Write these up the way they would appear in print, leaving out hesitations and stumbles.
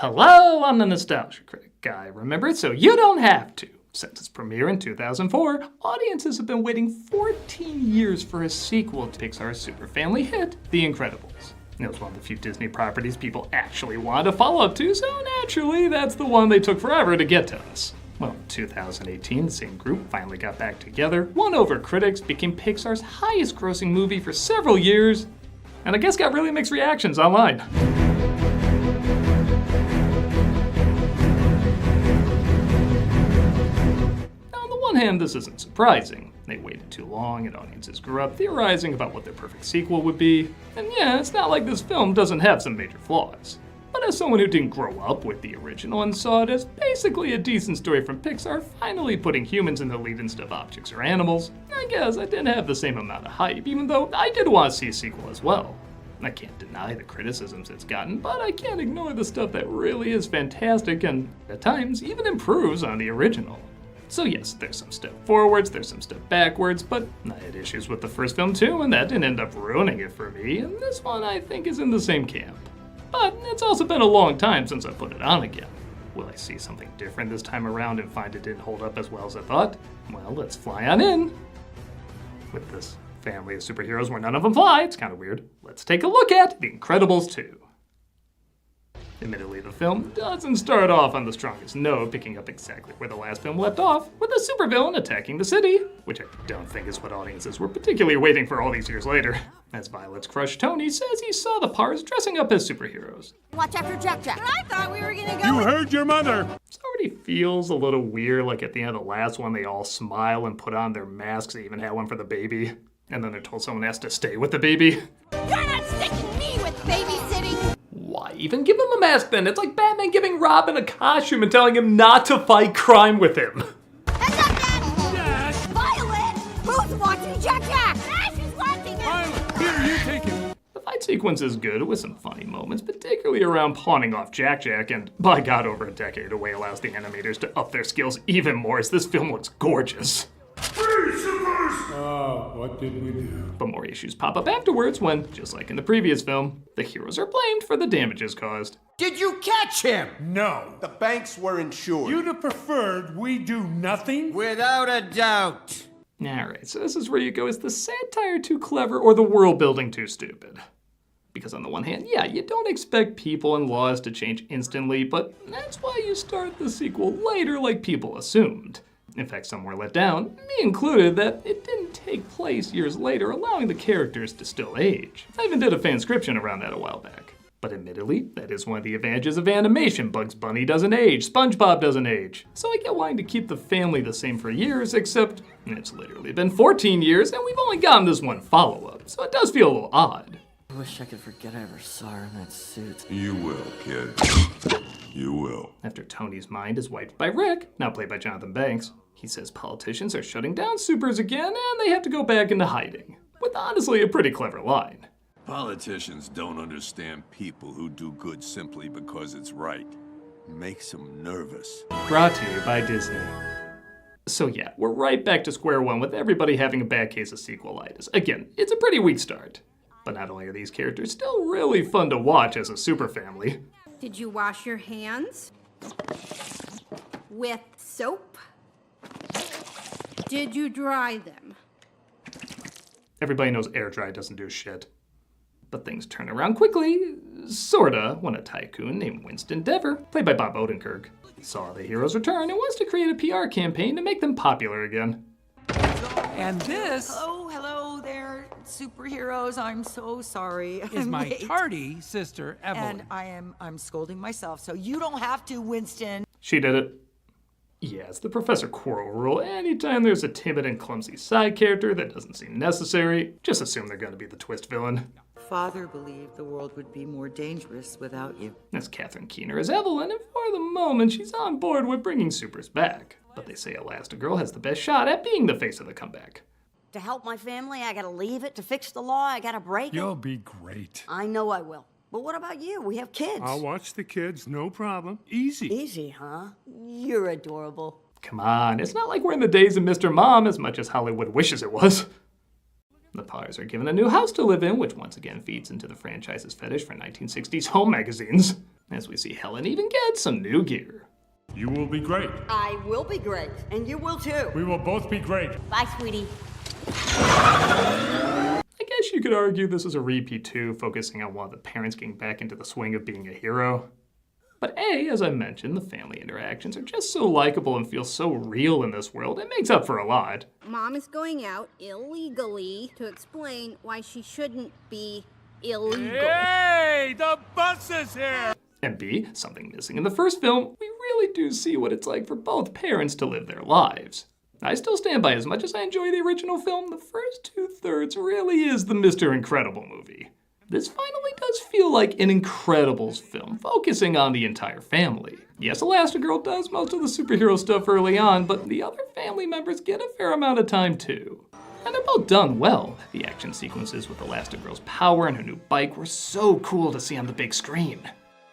Hello, I'm the nostalgia critic guy, remember? So you don't have to. Since its premiere in 2004, audiences have been waiting 14 years for a sequel to Pixar's super family hit, The Incredibles. It was one of the few Disney properties people actually wanted to follow up to, so naturally, that's the one they took forever to get to us. Well, in 2018, the same group finally got back together, won over critics, became Pixar's highest grossing movie for several years, and I guess got really mixed reactions online. On one hand, this isn't surprising. They waited too long and audiences grew up theorizing about what their perfect sequel would be. And yeah, it's not like this film doesn't have some major flaws. But as someone who didn't grow up with the original and saw it as basically a decent story from Pixar finally putting humans in the lead instead of objects or animals, I guess I didn't have the same amount of hype, even though I did want to see a sequel as well. I can't deny the criticisms it's gotten, but I can't ignore the stuff that really is fantastic and, at times, even improves on the original. So yes, there's some step forwards, there's some step backwards, but I had issues with the first film too, and that didn't end up ruining it for me, and this one I think is in the same camp. But it's also been a long time since I put it on again. Will I see something different this time around and find it didn't hold up as well as I thought? Well, let's fly on in. With this family of superheroes where none of them fly, it's kind of weird. Let's take a look at The Incredibles 2. Admittedly, the film doesn't start off on the strongest note, picking up exactly where the last film left off, with a supervillain attacking the city, which I don't think is what audiences were particularly waiting for all these years later. As Violet's crush Tony says he saw the Pars dressing up as superheroes. Watch after Jack Jack. I thought we were gonna go. You heard your mother! This already feels a little weird, like at the end of the last one they all smile and put on their masks, they even had one for the baby. And then they're told someone has to stay with the baby. You're not sticking me with babysitting! Why even give him a mask then? It's like Batman giving Robin a costume and telling him not to fight crime with him. Heads up, Daddy! Yes. Violet! Who's watching Jack Jack? Ash is watching him! Here, you take it. The fight sequence is good with some funny moments, particularly around pawning off Jack Jack, and by God, over a decade away allows the animators to up their skills even more as this film looks gorgeous. Oh, what did we do? But more issues pop up afterwards when, just like in the previous film, the heroes are blamed for the damages caused. Did you catch him? No. The banks were insured. You'd have preferred we do nothing? Without a doubt. Alright, so this is where you go, is the satire too clever or the world building too stupid? Because on the one hand, yeah, you don't expect people and laws to change instantly, but that's why you start the sequel later like people assumed. In fact, some were let down, me included, that it didn't take place years later, allowing the characters to still age. I even did a fanscription around that a while back. But admittedly, that is one of the advantages of animation. Bugs Bunny doesn't age, SpongeBob doesn't age. So I get wanting to keep the family the same for years, except it's literally been 14 years and we've only gotten this one follow-up, so it does feel a little odd. I wish I could forget I ever saw her in that suit. You will, kid. You will. After Tony's mind is wiped by Rick, now played by Jonathan Banks, he says politicians are shutting down supers again and they have to go back into hiding. With honestly a pretty clever line. Politicians don't understand people who do good simply because it's right. Makes them nervous. Brought to you by Disney. So yeah, we're right back to square one with everybody having a bad case of sequelitis. Again, it's a pretty weak start. But not only are these characters still really fun to watch as a super family. Did you wash your hands? With soap? Did you dry them? Everybody knows air dry doesn't do shit. But things turn around quickly, sorta, when a tycoon named Winston Dever, played by Bob Odenkirk, saw the heroes return and wants to create a PR campaign to make them popular again. And this Hello there, superheroes. I'm so sorry. is I'm my late. tardy sister, Evelyn. And I'm scolding myself, so you don't have to, Winston. She did it. Yeah, it's the Professor Quirrell rule. Anytime there's a timid and clumsy side character that doesn't seem necessary, just assume they're gonna be the twist villain. Father believed the world would be more dangerous without you. That's Catherine Keener as Evelyn, and for the moment she's on board with bringing supers back. But they say Elastigirl has the best shot at being the face of the comeback. To help my family, I gotta leave it. To fix the law, I gotta break it. You'll be great. I know I will. But what about you? We have kids. I'll watch the kids, no problem. Easy. Easy, huh? You're adorable. Come on, it's not like we're in the days of Mr. Mom as much as Hollywood wishes it was. The Pars are given a new house to live in, which once again feeds into the franchise's fetish for 1960s home magazines. as we see Helen even get some new gear. You will be great. I will be great, and you will too. We will both be great. Bye, sweetie. I guess you could argue this is a repeat too, focusing on one of the parents getting back into the swing of being a hero. But as I mentioned, the family interactions are just so likable and feel so real in this world, it makes up for a lot. Mom is going out illegally to explain why she shouldn't be illegal. Hey, the bus is here! And B, something missing in the first film, we really do see what it's like for both parents to live their lives. I still stand by, as much as I enjoy the original film, the first 2/3 really is the Mr. Incredible movie. This finally does feel like an Incredibles film, focusing on the entire family. Yes, Elastigirl does most of the superhero stuff early on, but the other family members get a fair amount of time too. And they're both done well. The action sequences with Elastigirl's power and her new bike were so cool to see on the big screen.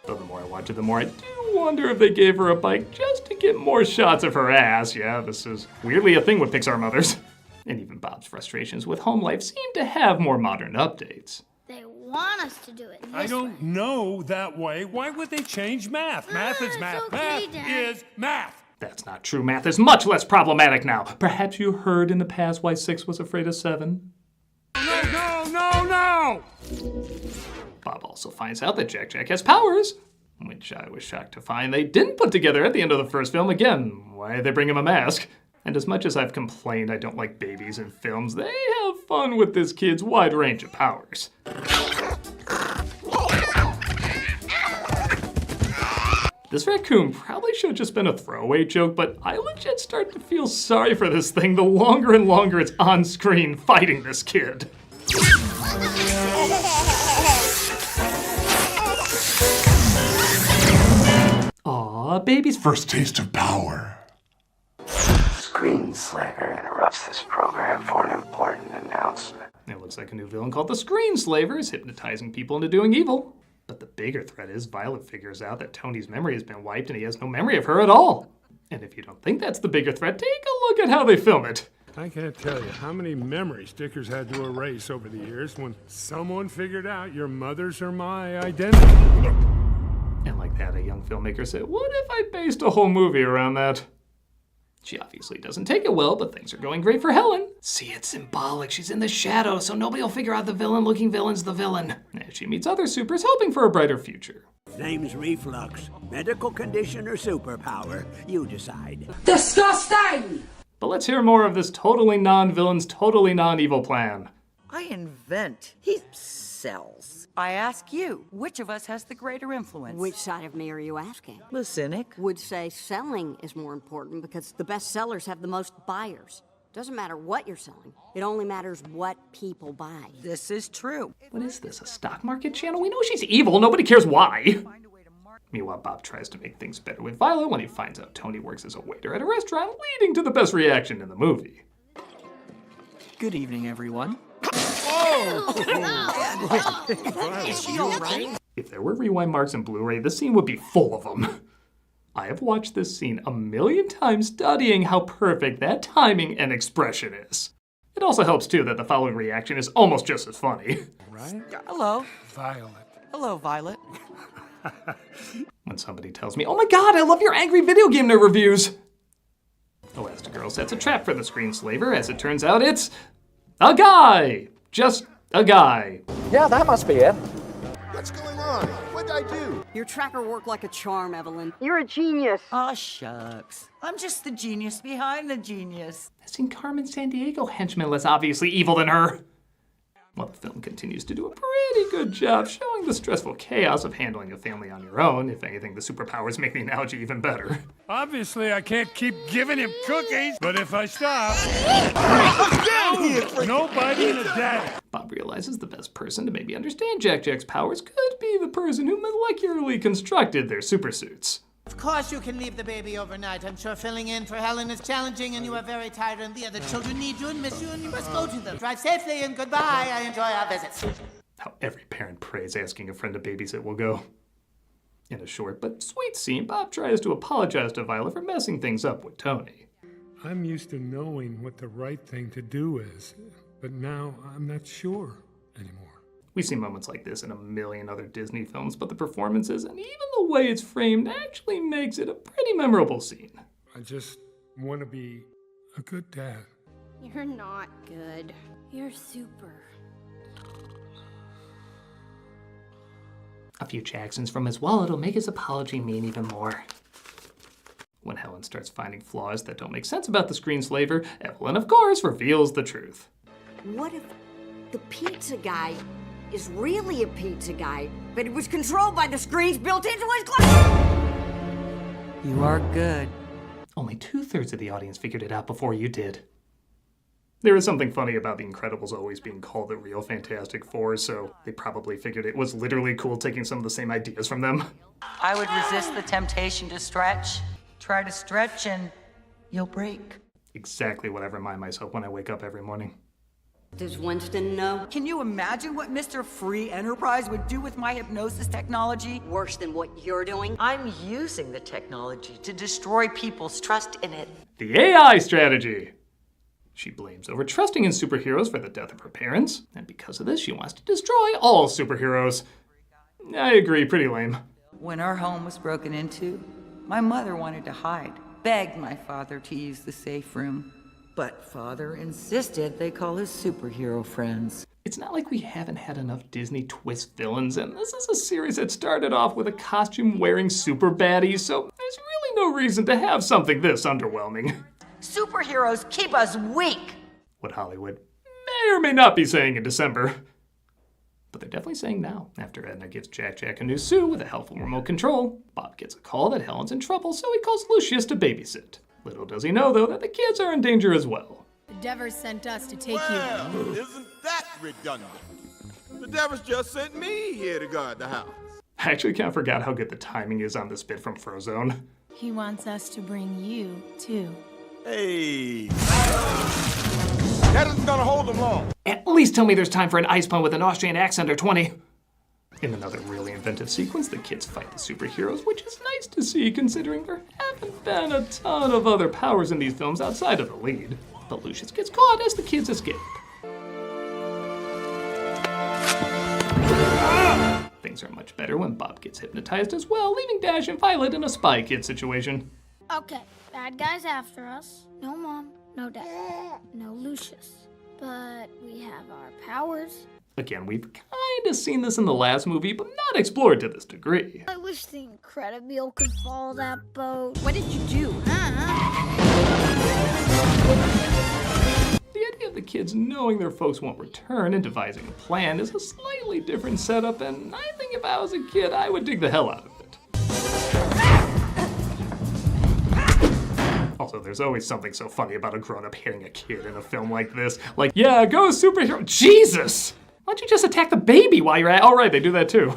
Though the more I watch it, the more I do wonder if they gave her a bike just to get more shots of her ass. Yeah, this is weirdly a thing with Pixar mothers. And even Bob's frustrations with home life seem to have more modern updates. They want us to do it this I don't know that way. Why would they change math? Math is math. It's okay, Math Dad. is math. That's not true. Math is much less problematic now. Perhaps you heard in the past why 6 was afraid of 7? No! Bob also finds out that Jack has powers, which I was shocked to find they didn't put together at the end of the first film. Again, why did they bring him a mask? And as much as I've complained I don't like babies in films, they have fun with this kid's wide range of powers. This raccoon probably should have just been a throwaway joke, but I legit start to feel sorry for this thing the longer and longer it's on screen fighting this kid. Aw, baby's first taste of power. Screenslaver interrupts this program for an important announcement. It looks like a new villain called the Screenslaver is hypnotizing people into doing evil. But the bigger threat is Violet figures out that Tony's memory has been wiped and he has no memory of her at all. And if you don't think that's the bigger threat, take a look at how they film it. I can't tell you how many memory stickers had to erase over the years when someone figured out your mother's or my identity. And like that, a young filmmaker said, what if I based a whole movie around that? She obviously doesn't take it well, but things are going great for Helen. See, it's symbolic. She's in the shadows, so nobody will figure out the villain-looking villain's the villain. As she meets other supers, hoping for a brighter future. Name's Reflux. Medical condition or superpower, you decide. Disgusting! But let's hear more of this totally non-villain's totally non-evil plan. I invent. He sells. I ask you, which of us has the greater influence? Which side of me are you asking? The cynic? Would say selling is more important because the best sellers have the most buyers. Doesn't matter what you're selling. It only matters what people buy. This is true. What is this, a stock market channel? We know she's evil, nobody cares why. Meanwhile, Bob tries to make things better with Violet when he finds out Tony works as a waiter at a restaurant, leading to the best reaction in the movie. Good evening, everyone. Is she all right? If there were rewind marks in Blu-ray, this scene would be full of them. I have watched this scene 1,000,000 times studying how perfect that timing and expression is. It also helps too that the following reaction is almost just as funny. Right? Hello. Violet. Hello, Violet. When somebody tells me, oh my god, I love your angry video game nerd reviews. Elastigirl sets a trap for the Screenslaver. As it turns out, it's a guy. Just a guy. Yeah, that must be it. What's going on? What'd I do? Your tracker worked like a charm, Evelyn. You're a genius. Aw, shucks. I'm just the genius behind the genius. I've seen Carmen Sandiego henchman less obviously evil than her. Well, the film continues to do a pretty good job showing the stressful chaos of handling a family on your own. If anything, the superpowers make the analogy even better. Obviously, I can't keep giving him cookies, but if I stop, no biting a day. Bob realizes the best person to maybe understand Jack's powers could be the person who molecularly constructed their supersuits. Of course you can leave the baby overnight. I'm sure filling in for Helen is challenging and you are very tired and the other children need you and miss you and you must go to them. Drive safely and goodbye. I enjoy our visits. How every parent prays asking a friend to babysit will go. In a short but sweet scene, Bob tries to apologize to Violet for messing things up with Tony. I'm used to knowing what the right thing to do is, but now I'm not sure anymore. We see moments like this in a million other Disney films, but the performances and even the way it's framed actually makes it a pretty memorable scene. I just want to be a good dad. You're not good. You're super. A few Jacksons from his wallet will make his apology mean even more. When Helen starts finding flaws that don't make sense about the screenslaver, Evelyn, of course, reveals the truth. What if the pizza guy is really a pizza guy, but he was controlled by the screens built into his glass? You are good. Only 2/3 of the audience figured it out before you did. There is something funny about The Incredibles always being called the real Fantastic Four, so they probably figured it was literally cool taking some of the same ideas from them. I would resist the temptation to stretch. Try to stretch and you'll break. Exactly what I remind myself when I wake up every morning. Does Winston know? Can you imagine what Mr. Free Enterprise would do with my hypnosis technology? Worse than what you're doing? I'm using the technology to destroy people's trust in it. The AI strategy! She blames over-trusting in superheroes for the death of her parents, and because of this, she wants to destroy all superheroes. I agree, pretty lame. When our home was broken into, my mother wanted to hide, begged my father to use the safe room. But father insisted they call his superhero friends. It's not like we haven't had enough Disney twist villains, and this is a series that started off with a costume-wearing super baddie, so there's really no reason to have something this underwhelming. Superheroes keep us weak! What Hollywood may or may not be saying in December. But they're definitely saying now. After Edna gives Jack a new suit with a helpful remote control, Bob gets a call that Helen's in trouble, so he calls Lucius to babysit. Little does he know, though, that the kids are in danger as well. The Devers sent us to take you. Isn't that redundant? The Devers just sent me here to guard the house. I actually kind of forgot how good the timing is on this bit from Frozone. He wants us to bring you, too. Hey. That isn't gonna hold them long. At least tell me there's time for an ice pun with an Austrian accent or 20. In another really inventive sequence, the kids fight the superheroes, which is nice to see considering there haven't been a ton of other powers in these films outside of the lead. But Lucius gets caught as the kids escape. Things are much better when Bob gets hypnotized as well, leaving Dash and Violet in a Spy Kid situation. Okay, bad guys after us. No Mom, no Dad, no Lucius. But we have our powers. Again, we've kinda seen this in the last movie, but not explored to this degree. I wish the Incredible could follow that boat. What did you do, The idea of the kids knowing their folks won't return and devising a plan is a slightly different setup, and I think if I was a kid, I would dig the hell out of it. Also, there's always something so funny about a grown-up hitting a kid in a film like this. Like, yeah, go superhero. Jesus! Why don't you just attack the baby while you're at? Oh, right, they do that too.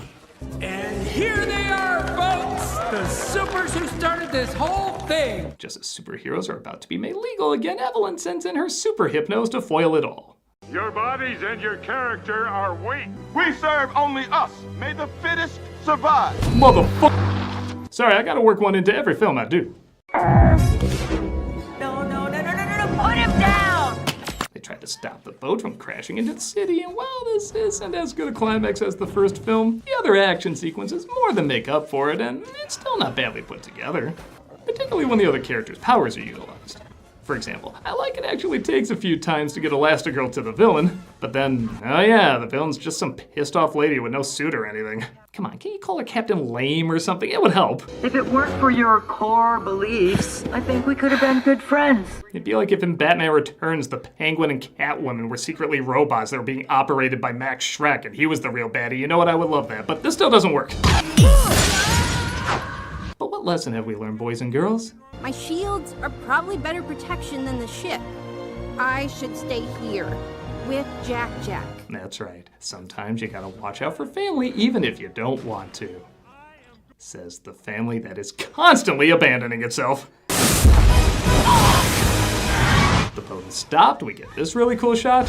And here they are, folks! The supers who started this whole thing! Just as superheroes are about to be made legal again, Evelyn sends in her super hypnos to foil it all. Your bodies and your character are weak. We serve only us. May the fittest survive. Motherfucker! Sorry, I gotta work one into every film I do. No, put him down! They tried to stop the boat from crashing into the city, and while this isn't as good a climax as the first film, the other action sequences more than make up for it, and it's still not badly put together. Particularly when the other characters' powers are utilized. For example, I like it actually takes a few times to get Elastigirl to the villain, but then, oh yeah, the villain's just some pissed off lady with no suit or anything. Come on, can you call her Captain Lame or something? It would help. If it weren't for your core beliefs, I think we could have been good friends. It'd be like if in Batman Returns, the Penguin and Catwoman were secretly robots that were being operated by Max Schreck, and he was the real baddie. You know what, I would love that, but this still doesn't work. But what lesson have we learned, boys and girls? My shields are probably better protection than the ship. I should stay here with Jack. That's right. Sometimes you gotta watch out for family even if you don't want to. Says the family that is constantly abandoning itself. The boat is stopped. We get this really cool shot.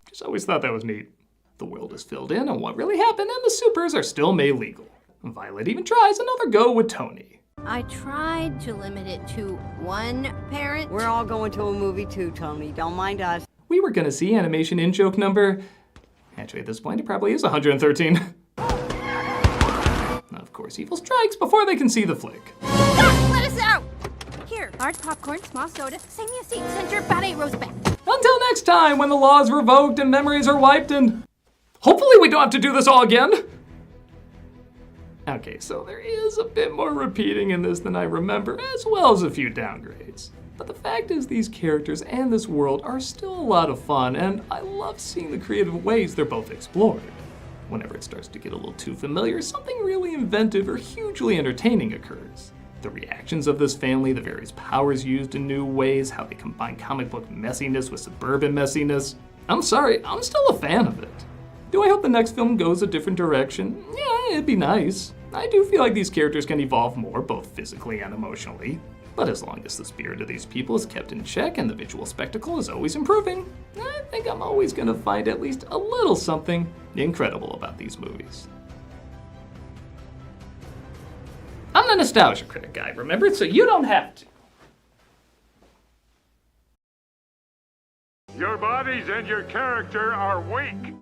Just always thought that was neat. The world is filled in on what really happened and the supers are still made legal. Violet even tries another go with Tony. I tried to limit it to one parent. We're all going to a movie too, Tony. Don't mind us. we were gonna see animation in-joke number... Actually, at this point, it probably is 113. Of course, evil strikes before they can see the flick. Doc, let us out! Here, large popcorn, small soda, save me a seat, send your bad 8 rows back. Until next time, when the law is revoked and memories are wiped and... Hopefully we don't have to do this all again! Okay, so there is a bit more repeating in this than I remember, as well as a few downgrades. But the fact is these characters and this world are still a lot of fun, and I love seeing the creative ways they're both explored. Whenever it starts to get a little too familiar, something really inventive or hugely entertaining occurs. The reactions of this family, the various powers used in new ways, how they combine comic book messiness with suburban messiness. I'm sorry, I'm still a fan of it. Do I hope the next film goes a different direction? Yeah, it'd be nice. I do feel like these characters can evolve more, both physically and emotionally. But as long as the spirit of these people is kept in check and the visual spectacle is always improving, I think I'm always gonna find at least a little something incredible about these movies. I'm the nostalgia critic guy, remember? So you don't have to. Your bodies and your character are weak.